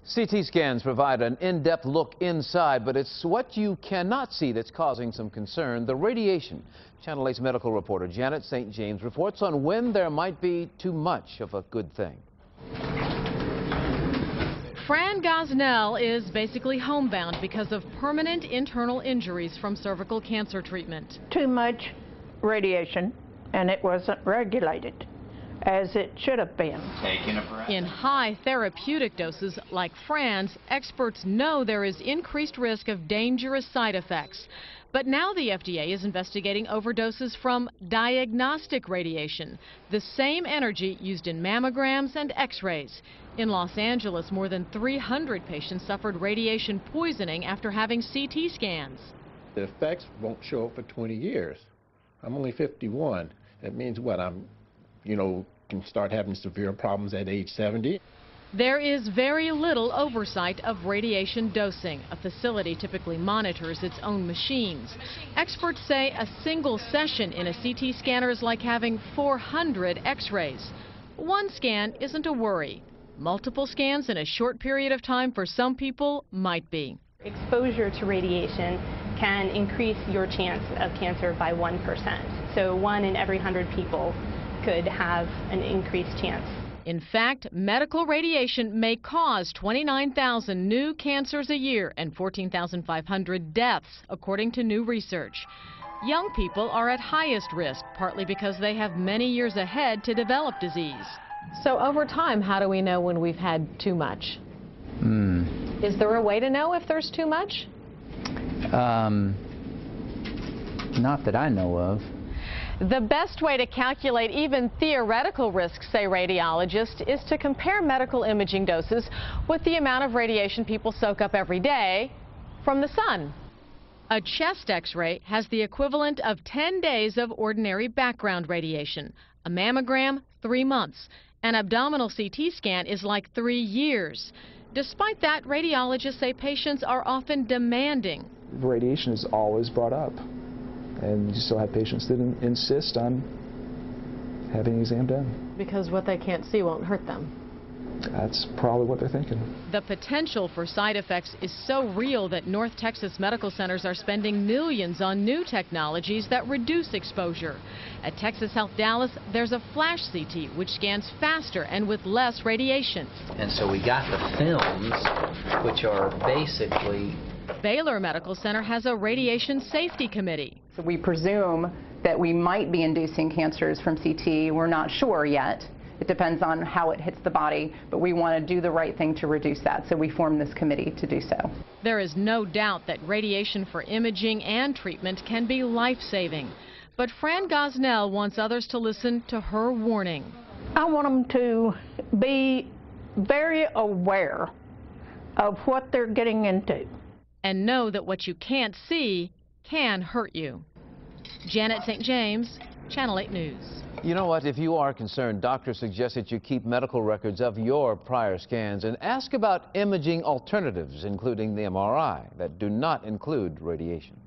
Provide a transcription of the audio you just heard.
CT scans provide an in-depth look inside, but it's what you cannot see that's causing some concern: the radiation. Channel 8's medical reporter Janet St. James reports on when there might be too much of a good thing. Fran Gosnell is basically homebound because of permanent internal injuries from cervical cancer treatment. Too much radiation, and it wasn't regulated as it should have been. In high therapeutic doses like Fran's, experts know there is increased risk of dangerous side effects. But now the FDA is investigating overdoses from diagnostic radiation, the same energy used in mammograms and x-rays. In Los Angeles, more than 300 patients suffered radiation poisoning after having CT scans. The effects won't show up for 20 years. I'm only 51. That means what? Can start having severe problems at age 70. There is very little oversight of radiation dosing. A facility typically monitors its own machines. Experts say a single session in a CT scanner is like having 400 x-rays. One scan isn't a worry. Multiple scans in a short period of time for some people might be. Exposure to radiation can increase your chance of cancer by 1%. So 1 in every 100 people could have an increased chance. In fact, medical radiation may cause 29,000 new cancers a year and 14,500 deaths, according to new research. Young people are at highest risk, partly because they have many years ahead to develop disease. So over time, how do we know when we've had too much? Is there a way to know if there's too much? Not that I know of. The best way to calculate even theoretical risks, say radiologists, is to compare medical imaging doses with the amount of radiation people soak up every day from the sun. A chest x-ray has the equivalent of 10 days of ordinary background radiation. A mammogram, 3 months. An abdominal CT scan is like 3 years. Despite that, radiologists say patients are often demanding. Radiation is always brought up, and you still have patients that insist on having an exam done. Because what they can't see won't hurt them. That's probably what they're thinking. The potential for side effects is so real that North Texas medical centers are spending millions on new technologies that reduce exposure. At Texas Health Dallas, there's a flash CT which scans faster and with less radiation. And so we got the films, which are basically... Baylor Medical Center has a radiation safety committee. So we presume that we might be inducing cancers from CT. We're not sure yet. It depends on how it hits the body, but we want to do the right thing to reduce that, so we formed this committee to do so. There is no doubt that radiation for imaging and treatment can be life-saving. But Fran Gosnell wants others to listen to her warning. I want them to be very aware of what they're getting into. And know that what you can't see can hurt you. Janet St. James, Channel 8 News. You know what? If you are concerned, doctors suggest that you keep medical records of your prior scans and ask about imaging alternatives, including the MRI, that do not include radiation.